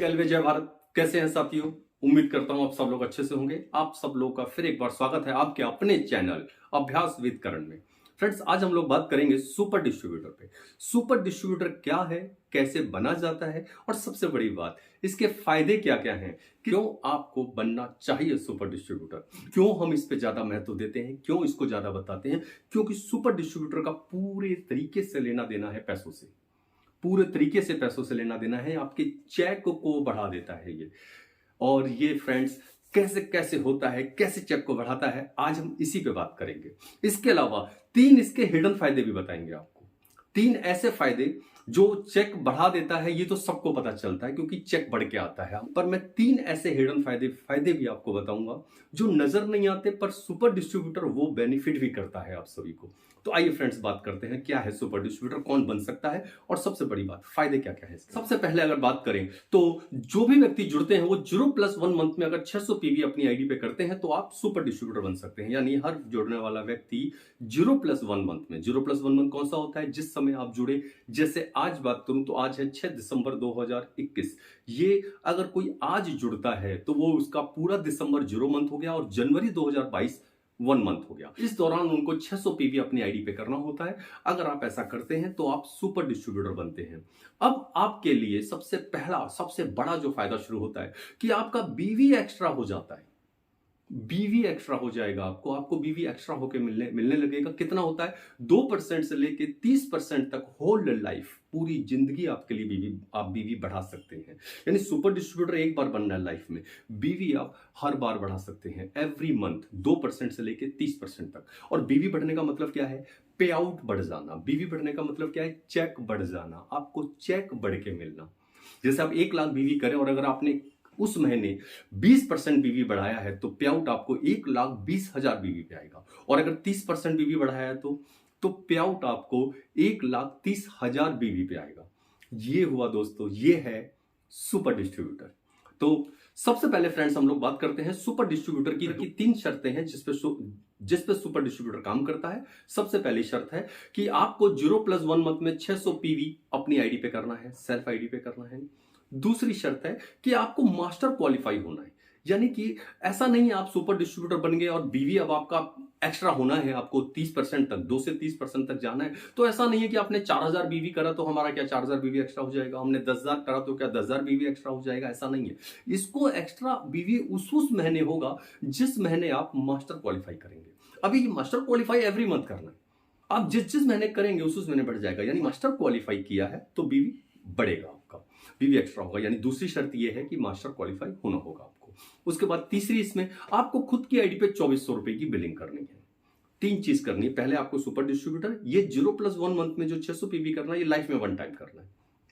कैलवे, जय भारत। कैसे हैं साथियों? उम्मीद करता हूं आप सब लोग अच्छे से होंगे। आप सब लोगों का फिर एक बार स्वागत है आपके अपने चैनल अभ्यास विद करण में। फ्रेंड्स, आज हम लोग बात करेंगे सुपर डिस्ट्रीब्यूटर पे। सुपर डिस्ट्रीब्यूटर क्या है, कैसे बना जाता है और सबसे बड़ी बात, इसके फायदे क्या क्या हैं, क्यों आपको बनना चाहिए सुपर डिस्ट्रीब्यूटर, क्यों हम इस पे ज्यादा महत्व देते हैं, क्यों इसको ज्यादा बताते हैं। क्योंकि सुपर डिस्ट्रीब्यूटर का पूरे तरीके से लेना देना है पैसों से, पूरे तरीके से पैसों से लेना देना है। आपके चेक को बढ़ा देता है ये। और ये फ्रेंड्स कैसे कैसे होता है, कैसे चेक को बढ़ाता है, आज हम इसी पे बात करेंगे। इसके अलावा 3 इसके हिडन फायदे भी बताएंगे आपको। 3 ऐसे फायदे जो चेक बढ़ा देता है, ये तो सबको पता चलता है क्योंकि चेक बढ़ के आता है। पर मैं 3 ऐसे हिडन फायदे भी आपको बताऊंगा जो नजर नहीं आते, पर सुपर डिस्ट्रीब्यूटर वो बेनिफिट भी करता है आप सभी को। तो आइए फ्रेंड्स, बात करते हैं क्या है सुपर डिस्ट्रीब्यूटर, कौन बन सकता है और सबसे बड़ी बात, फायदे क्या क्या है। सबसे पहले अगर बात करें तो जो भी व्यक्ति जुड़ते हैं वो 0+1 मंथ में अगर 600 पीवी अपनी आईडी पे करते हैं तो आप सुपर डिस्ट्रीब्यूटर बन सकते हैं। यानी हर जुड़ने वाला व्यक्ति 0+1 मंथ में, 0+1 मंथ कौन सा होता है, जिस समय आप जुड़े। जैसे आज बात करूं तो आज है 6 दिसंबर 2021। ये अगर कोई आज जुड़ता है तो वो उसका पूरा दिसंबर 0 मंथ हो गया और जनवरी 2022 1 मंथ हो गया। इस दौरान उनको 600 पीवी अपनी आईडी पे करना होता है। अगर आप ऐसा करते हैं तो आप सुपर डिस्ट्रीब्यूटर बनते हैं। अब आपके लिए सबसे पहला, सबसे बड़ा जो फायदा शुरू होता है कि आपका बीवी एक्स्ट्रा हो जाता है। बीवी एक्स्ट्रा हो जाएगा, आपको बीवी एक्स्ट्रा होके मिलने लगेगा। कितना होता है? 2% से लेके 30% तक होल लाइफ, पूरी जिंदगी आपके लिए आप बीवी बढ़ा सकते हैं। यानी सुपर डिस्ट्रीब्यूटर एक बार बनना है लाइफ में, बीवी आप हर बार बढ़ा सकते हैं एवरी मंथ, 2% से लेके 30% तक। और बीवी बढ़ने का मतलब क्या है? पे आउट बढ़ जाना। बीवी बढ़ने का मतलब क्या है? चेक बढ़ जाना, आपको चेक बढ़ के मिलना। जैसे आप 1 लाख बीवी करें और अगर आपने उस महीने 20% बीवी बढ़ाया है तो पे आउट आपको 1,20,000 बीवी पे आएगा। और अगर 30% बीवी बढ़ाया है तो पे आउट आपको 1,30,000 बीवी पे आएगा। ये हुआ दोस्तों, ये है सुपर डिस्ट्रीब्यूटर। तो सबसे पहले फ्रेंड्स हम लोग बात करते हैं सुपर डिस्ट्रीब्यूटर की 3 शर्तें हैं जिस पे सुपर डिस्ट्रीब्यूटर काम करता है। सबसे पहली शर्त है कि आपको 0+1 मंथ में 600 पीवी अपनी आईडी पे करना है, सेल्फ आईडी पे करना है। दूसरी शर्त है कि आपको मास्टर क्वालिफाई होना है। यानी कि ऐसा नहीं है आप सुपर डिस्ट्रीब्यूटर बन गए और बीवी अब आपका एक्स्ट्रा होना है, आपको 30% तक, 2 से 30% तक जाना है। तो ऐसा नहीं है कि आपने 4,000 बीवी करा तो हमारा क्या 4,000 बीवी एक्स्ट्रा हो जाएगा, हमने 10,000 करा तो क्या 10,000 बीवी एक्स्ट्रा हो जाएगा। ऐसा नहीं है। इसको एक्स्ट्रा बीवी उस महीने होगा जिस महीने आप मास्टर क्वालिफाई करेंगे। अभी मास्टर क्वालिफाई एवरी मंथ करना है, आप जिस महीने करेंगे उस महीने बढ़ जाएगा। यानी मास्टर क्वालिफाई किया है तो बीवी बढ़ेगा, आपका बीवी एक्स्ट्रा होगा। यानी दूसरी शर्त यह है कि मास्टर क्वालिफाई होना होगा आपको। उसके बाद तीसरी, इसमें आपको खुद की आईडी पे 2400 रुपए की बिलिंग करनी है। 3 चीज करनी है। पहले आपको सुपर डिस्ट्रीब्यूटर, ये 0+1 मंथ में जो 600 पीवी करना है, ये लाइफ में 1 टाइम करना है,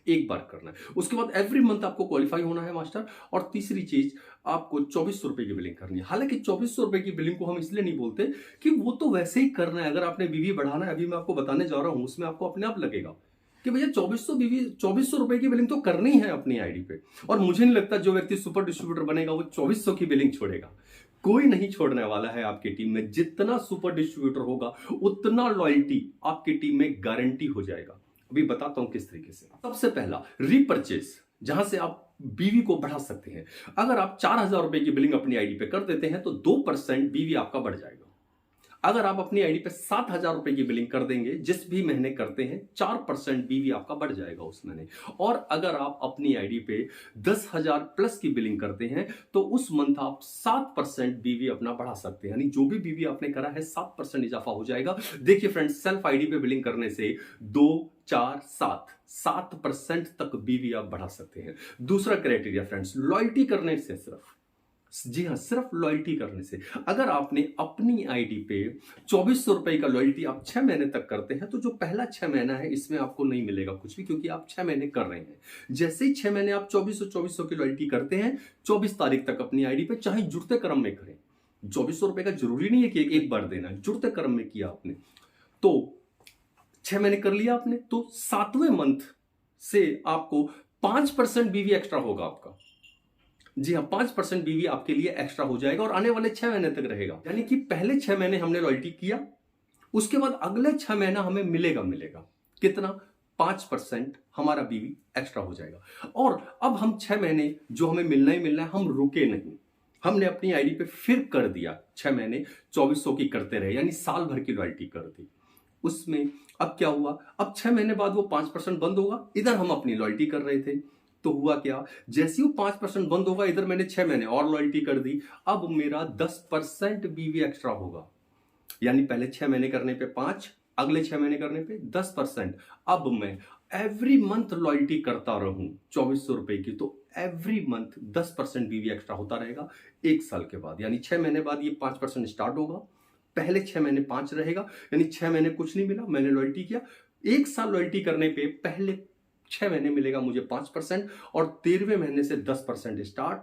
एक बार करना है। उसके बाद एवरी मंथ आपको क्वालिफाई होना है मास्टर। और तीसरी चीज, आपको 2400 रुपए की बिलिंग करनी है। हालांकि 2400 रुपए की बिलिंग को हम इसलिए नहीं बोलते कि वो तो वैसे ही करना है। अगर आपने बीवी बढ़ाना है, अभी मैं आपको बताने जा रहा हूं, उसमें आपको अपने आप लगेगा कि भैया 2400 रुपए की बिलिंग तो करनी है अपनी आईडी पे। और मुझे नहीं लगता जो व्यक्ति सुपर डिस्ट्रीब्यूटर बनेगा वो 2400 की बिलिंग छोड़ेगा। कोई नहीं छोड़ने वाला है आपकी टीम में। जितना सुपर डिस्ट्रीब्यूटर होगा उतना लॉयल्टी आपकी टीम में गारंटी हो जाएगा। अभी बताता हूं किस तरीके से। सबसे पहला, रीपरचेस, जहां से आप बीवी को बढ़ा सकते हैं। अगर आप 4,000 रुपए की बिलिंग अपनी आईडी पे कर देते हैं तो 2% बीवी आपका बढ़ जाएगा। अगर आप अपनी आईडी पे 7,000 रुपए की बिलिंग कर देंगे, जिस भी महीने करते हैं, 4% बीवी आपका बढ़ जाएगा उस महीने। और अगर आप अपनी आईडी पे 10,000 प्लस की बिलिंग करते हैं तो उस मंथ आप 7% बीवी अपना बढ़ा सकते हैं। यानी जो भी बीवी आपने करा है 7% इजाफा हो जाएगा। देखिए फ्रेंड्स, सेल्फ आईडी पे बिलिंग करने से 2, 4, 7% तक बीवी आप बढ़ा सकते हैं। दूसरा क्राइटेरिया फ्रेंड्स, लॉयल्टी करने से, सिर्फ, जी हाँ, सिर्फ लॉयल्टी करने से। अगर आपने अपनी आईडी पे 2400 रुपए का लॉयल्टी आप 6 महीने तक करते हैं तो जो पहला 6 महीना है इसमें आपको नहीं मिलेगा कुछ भी, क्योंकि आप 6 महीने कर रहे हैं। जैसे ही 6 महीने आप 2400 की लॉयल्टी करते हैं, 24 तारीख तक अपनी आईडी पे, चाहे जुड़ते क्रम में करें, 2400 रुपए का जरूरी नहीं है कि एक बार देना है, जुड़ते क्रम में किया आपने तो 6 महीने कर लिया आपने, तो 7वें मंथ से आपको 5% बीवी एक्स्ट्रा होगा आपका। जी हाँ, 5% बीवी आपके लिए एक्स्ट्रा हो जाएगा और आने वाले 6 महीने तक रहेगा। यानी कि पहले 6 महीने हमने लॉयल्टी किया, उसके बाद अगले 6 महीना हमें मिलेगा कितना? 5% हमारा बीवी एक्स्ट्रा हो जाएगा। और अब हम 6 महीने जो हमें मिलना ही मिलना है, हम रुके नहीं, हमने अपनी आईडी पे फिर कर दिया 6 महीने 2400 की करते रहे, यानी साल भर की लॉयल्टी कर दी। उसमें अब क्या हुआ, अब 6 महीने बाद वो 5% बंद होगा, इधर हम अपनी लॉयल्टी कर रहे थे, तो हुआ क्या, जैसे ही वो 5% बंद होगा, इधर मैंने 6 महीने और लॉयल्टी कर दी, अब मेरा 10% बीवी एक्स्ट्रा होगा। यानी पहले 6 महीने करने पे 5, अगले 6 महीने करने पे 10%। अब मैं एवरी मंथ लॉयल्टी करता रहूं 2400 रुपए की, तो एवरी मंथ 10% बीवी एक्स्ट्रा होता रहेगा 1 साल के बाद। यानी 6 महीने बाद ये 5% स्टार्ट होगा, पहले 6 महीने 5 रहेगा, यानी 6 महीने कुछ नहीं मिला, मैंने लॉयल्टी किया, 1 साल लॉयल्टी करने पे पहले 6 महीने मिलेगा मुझे 5%, और 13वें महीने से 10% स्टार्ट।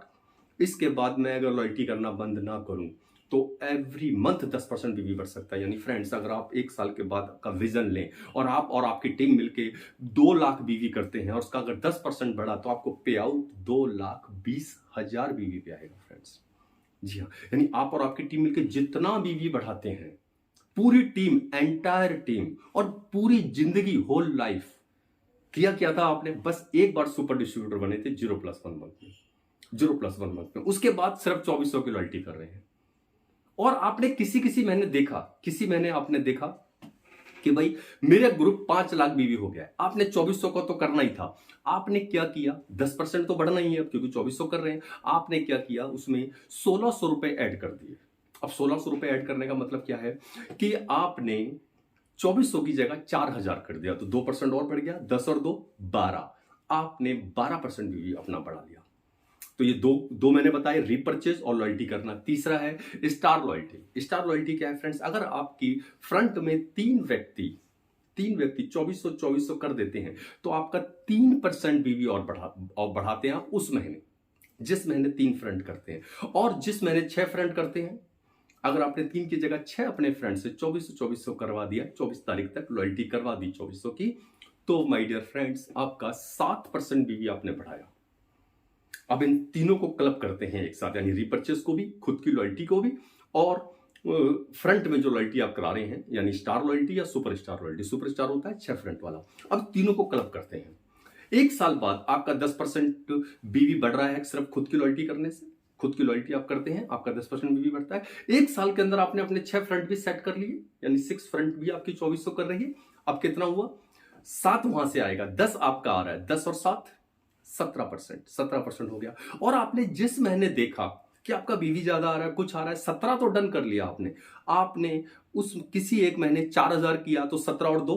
इसके बाद मैं अगर लॉयल्टी करना बंद ना करूं तो एवरी मंथ 10% बीवी बढ़ सकता है। यानी फ्रेंड्स, अगर आप 1 साल के बाद का विजन लें और आप और आपकी टीम मिलके 2 लाख बीवी करते हैं और उसका अगर 10% बढ़ा तो आपको पे आउट 2,20,000 बीवी पे आएगा फ्रेंड्स। जी हाँ, यानी आप और आपकी टीम मिलकर जितना बीवी बढ़ाते हैं, पूरी टीम, एंटायर टीम, और पूरी जिंदगी, होल लाइफ किया क्या था आपने, बस एक बार सुपर डिस्ट्रीब्यूटर बने थे 0+1 मंथ में, 0+1 मंथ में, उसके बाद सिर्फ 2400 की लॉयल्टी कर रहे हैं। और आपने किसी महीने आपने देखा कि भाई मेरा ग्रुप 5 लाख बीवी हो गया है, आपने 2400 का तो करना ही था, आपने क्या किया, 10% तो बढ़ना ही है क्योंकि 2400 कर रहे हैं, आपने क्या किया, उसमें 1600 रुपए ऐड कर दिए। अब 1600 रुपए ऐड करने का मतलब क्या है कि आपने 2400 की जगह 4000 कर दिया, तो 2% और बढ़ गया, 10 और 2 12, आपने 12% बीवी अपना बढ़ा लिया। तो ये दो मैंने बताए, रीपरचेज और लॉयल्टी करना। तीसरा है स्टार लॉयल्टी। स्टार लॉयल्टी क्या है फ्रेंड्स, अगर आपकी फ्रंट में 3 व्यक्ति 2400 कर देते हैं तो आपका 3% बीवी और बढ़ाते हैं उस महीने, जिस महीने 3 फ्रेंड करते हैं। और जिस महीने 6 फ्रेंड करते हैं, अगर आपने 3 की जगह 6 अपने फ्रेंड से 2400 करवा दिया, 24 तारीख तक लॉयल्टी करवा दी 2400 की, तो माय डियर फ्रेंड्स आपका 7% बीवी आपने बढ़ाया। अब इन तीनों को क्लब करते हैं एक साथ, यानी रीपरचेस को भी, खुद की लॉयल्टी को भी, और फ्रंट में जो लॉयल्टी आप करा रहे हैं, यानी स्टार लॉयल्टी या super star loyalty. Super star होता है 6 फ्रंट वाला। अब तीनों को क्लब करते हैं। 1 साल बाद आपका 10% बीवी बढ़ रहा है सिर्फ खुद की लॉयल्टी करने से। खुद की लॉयल्टी आप करते हैं, आपका 10% बीवी बढ़ता है। 1 साल के अंदर आपने अपने 6 फ्रंट भी सेट कर लिए, यानी 6 फ्रंट भी आपकी 2400 कर रही है। अब कितना हुआ, 7 वहां से आएगा, 10 आपका आ रहा है, 10 और 7 17% हो गया। और आपने जिस महीने देखा कि आपका बीवी ज्यादा आ रहा है, कुछ आ रहा है, 17 तो डन कर लिया आपने उस किसी एक महीने 4000 किया, तो 17 और 2,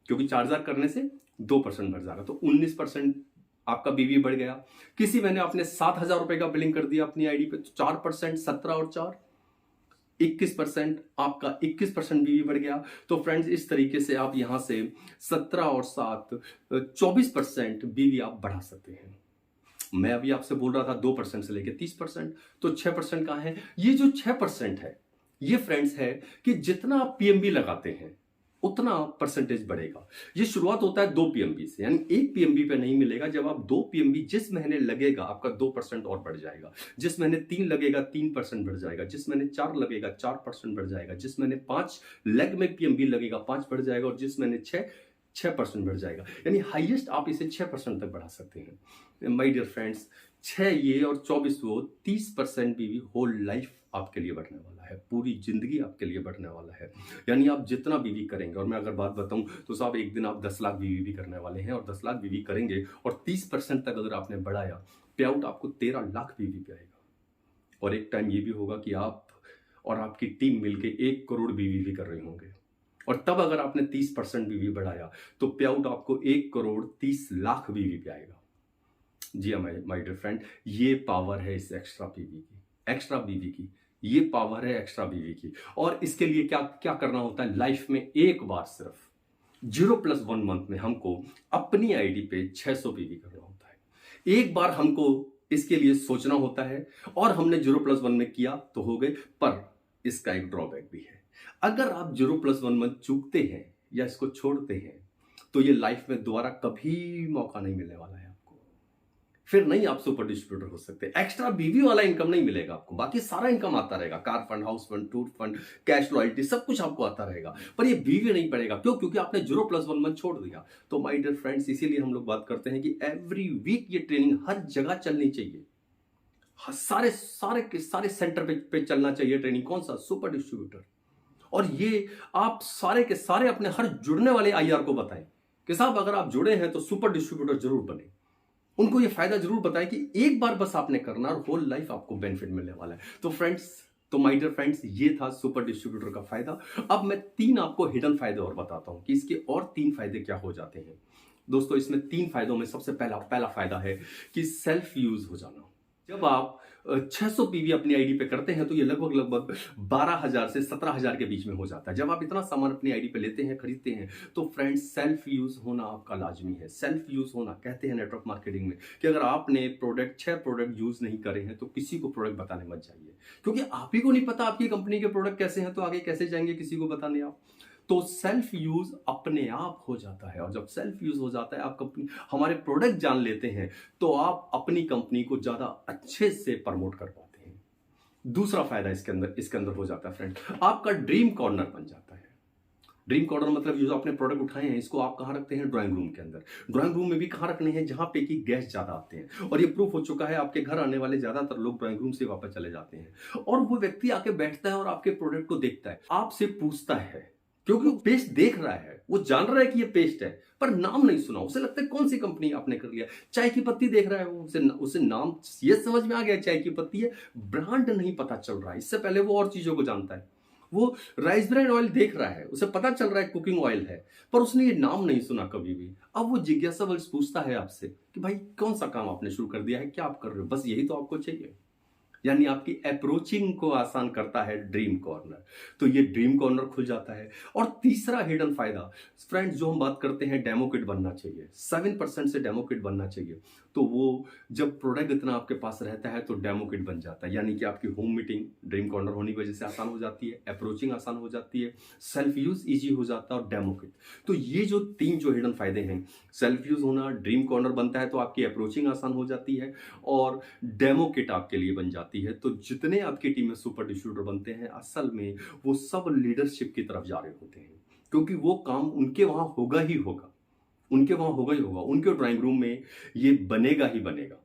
क्योंकि 4000 करने से 2% बढ़ जाएगा, तो 19% आपका बीवी बढ़ गया। किसी महीने आपने 7000 रुपए का बिलिंग कर दिया अपनी आईडी पे, तो 4%, 17 और 4 21%, आपका 21% बीवी बढ़ गया। तो फ्रेंड्स, इस तरीके से आप यहां से 17 और 7 24% बीवी आप बढ़ा सकते हैं। मैं अभी आपसे बोल रहा था 2% से लेकर 30%, तो 6% कहां है, ये जो 6% है, ये फ्रेंड्स है कि जितना आप पीएमबी लगाते हैं उतना परसेंटेज बढ़ेगा। ये शुरुआत होता है 2 पीएमबी से, यानी 1 पीएमबी पे नहीं मिलेगा। जब आप 2 पीएमबी जिस महीने लगेगा, आपका 2% और बढ़ जाएगा। जिस महीने 3 लगेगा 3% बढ़ जाएगा। जिस महीने 4 लगेगा 4% बढ़ जाएगा। जिस महीने 5 लेग में पीएमबी लगेगा 5 बढ़ जाएगा। और जिस महीने 6% बढ़ जाएगा। यानी हाईएस्ट आप इसे 6% तक बढ़ा सकते हैं। माय डियर फ्रेंड्स, 6 ये और 24 वो, 30% बीवी होल लाइफ आपके लिए बढ़ने वाला है, पूरी जिंदगी आपके लिए बढ़ने वाला है। यानी आप जितना बीवी करेंगे, और मैं अगर बात बताऊं तो साहब एक दिन आप 10 लाख बीवी भी करने वाले हैं, और 10 लाख बीवी करेंगे और 30% तक अगर आपने बढ़ाया, पे आउट आपको 13 लाख बीवी पे आएगा। और एक टाइम ये भी होगा कि आप और आपकी टीम मिलकर 1 करोड़ बीवी भी कर रहे होंगे। और तब अगर आपने 30% बीवी बढ़ाया तो पे आउट आपको 1 करोड़ 30 लाख बीवी पे आएगा। जी हाँ माय डियर फ्रेंड, ये पावर है इस एक्स्ट्रा बीवी की, ये पावर है एक्स्ट्रा बीवी की। और इसके लिए क्या क्या करना होता है, लाइफ में एक बार सिर्फ 0+1 मंथ में हमको अपनी आईडी पे 600 बीवी करना होता है। एक बार हमको इसके लिए सोचना होता है, और हमने 0+1 में किया तो हो गए। पर इसका एक ड्रॉबैक भी है, अगर आप 0+1 मंथ चूकते हैं या इसको छोड़ते हैं तो ये लाइफ में दोबारा कभी मौका नहीं मिलने वाला है आपको। फिर नहीं आप सुपर डिस्ट्रीब्यूटर हो सकते। एक्स्ट्रा बीवी वाला इनकम नहीं मिलेगा आपको, बाकी सारा इनकम आता रहेगा, car fund, house fund, tour fund, cash loyalty, सब कुछ आपको आता रहेगा, पर ये बीवी नहीं पड़ेगा। क्यों? क्योंकि आपने 0+1 मंथ छोड़ दिया। तो माय डियर फ्रेंड्स, इसीलिए हम लोग बात करते हैं कि एवरी वीक ये ट्रेनिंग हर जगह चलनी चाहिए, सारे सारे के सारे सेंटर पे चलना चाहिए ट्रेनिंग। कौन सा? Super distributor. और ये आप सारे के सारे अपने हर जुड़ने वाले आईआर को बताएं कि साहब अगर आप जुड़े हैं तो सुपर डिस्ट्रीब्यूटर जरूर बने। उनको ये फायदा जरूर बताएं कि एक बार बस आपने करना और होल लाइफ आपको बेनिफिट मिलने वाला है। तो माय डियर फ्रेंड्स, ये था सुपर डिस्ट्रीब्यूटर का फायदा। अब मैं 3 आपको हिडन फायदे और बताता हूं कि इसके और 3 फायदे क्या हो जाते हैं। दोस्तों, इसमें 3 फायदों में सबसे पहला फायदा है कि सेल्फ यूज हो जाना। जब आप 600 पीवी अपनी आईडी पे करते हैं तो ये लगभग 12,000 से 17,000 के बीच में हो जाता है। जब आप इतना सामान अपनी आईडी पे लेते हैं, खरीदते हैं, तो फ्रेंड्स सेल्फ यूज होना आपका लाजमी है। सेल्फ यूज होना, कहते हैं नेटवर्क मार्केटिंग में कि अगर आपने 6 प्रोडक्ट यूज नहीं करे हैं तो किसी को प्रोडक्ट बताने मत जाइए, क्योंकि आप ही को नहीं पता आपकी कंपनी के प्रोडक्ट कैसे हैं, तो आगे कैसे जाएंगे किसी को बताने आप। तो सेल्फ यूज अपने आप हो जाता है, और जब सेल्फ यूज हो जाता है, आप कंपनी हमारे प्रोडक्ट जान लेते हैं, तो आप अपनी कंपनी को ज्यादा अच्छे से प्रमोट कर पाते हैं। दूसरा फायदा इसके अंदर हो जाता है फ्रेंड, आपका ड्रीम कॉर्नर बन जाता है। ड्रीम कॉर्नर मतलब जो आपने प्रोडक्ट उठाए हैं, इसको आप कहाँ रखते हैं? ड्राइंग रूम के अंदर। ड्राइंग रूम में भी कहाँ रखने हैं? जहां पे कि गेस्ट ज्यादा आते हैं। और ये प्रूफ हो चुका है, आपके घर आने वाले ज्यादातर लोग ड्राइंग रूम से वापस चले जाते हैं, और वो व्यक्ति आके बैठता है और आपके प्रोडक्ट को देखता है, आपसे पूछता है, क्योंकि वो पेस्ट देख रहा है, वो जान रहा है कि ये पेस्ट है, पर नाम नहीं सुना, उसे लगता है कौन सी कंपनी आपने कर लिया। चाय की पत्ती देख रहा है वो, उसे नाम ये समझ में आ गया चाय की पत्ती है, ब्रांड नहीं पता चल रहा है। इससे पहले वो और चीजों को जानता है। वो राइस ब्रांड ऑयल देख रहा है, उसे पता चल रहा है कुकिंग ऑयल है, पर उसने ये नाम नहीं सुना कभी भी। अब वो जिज्ञासावश पूछता है आपसे कि भाई कौन सा काम आपने शुरू कर दिया है, क्या आप कर रहे हो? बस यही तो आपको चाहिए। यानी आपकी अप्रोचिंग को आसान करता है ड्रीम कॉर्नर। तो ये ड्रीम कॉर्नर खुल जाता है। और तीसरा हिडन फायदा फ्रेंड्स, जो हम बात करते हैं, डेमो किट बनना चाहिए। 7% से डेमो किट बनना चाहिए। तो वो जब प्रोडक्ट इतना आपके पास रहता है तो डेमो किट बन जाता है, यानी कि आपकी होम मीटिंग ड्रीम कॉर्नर होने की वजह से आसान हो जाती है, अप्रोचिंग आसान हो जाती है, सेल्फ यूज ईजी हो जाता है, और डेमो किट। तो ये जो 3 जो हिडन फायदे हैं, सेल्फ यूज होना, ड्रीम कॉर्नर बनता है तो आपकी अप्रोचिंग आसान हो जाती है, और डेमो किट आपके लिए बन जाती है। तो जितने आपकी टीम में सुपर डिस्ट्रीब्यूटर बनते हैं, असल में वो सब लीडरशिप की तरफ जा रहे होते हैं, क्योंकि वो काम उनके वहां होगा ही होगा, उनके वहां होगा ही होगा, उनके ड्राइंग रूम में ये बनेगा ही बनेगा,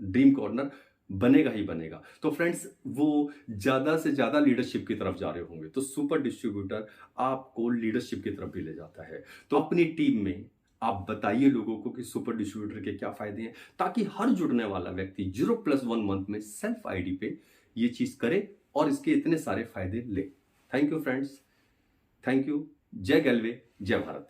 ड्रीम कॉर्नर बनेगा ही बनेगा। तो फ्रेंड्स, वो ज्यादा से ज्यादा लीडरशिप की तरफ जा रहे होंगे, तो सुपर डिस्ट्रीब्यूटर आपको लीडरशिप की तरफ भी ले जाता है। तो अपनी टीम में आप बताइए लोगों को कि सुपर डिस्ट्रीब्यूटर के क्या फायदे हैं, ताकि हर जुड़ने वाला व्यक्ति 0+1 मंथ में सेल्फ आईडी पे ये चीज करे और इसके इतने सारे फायदे ले। Thank you friends, thank you. जय गलवे, जय भारत।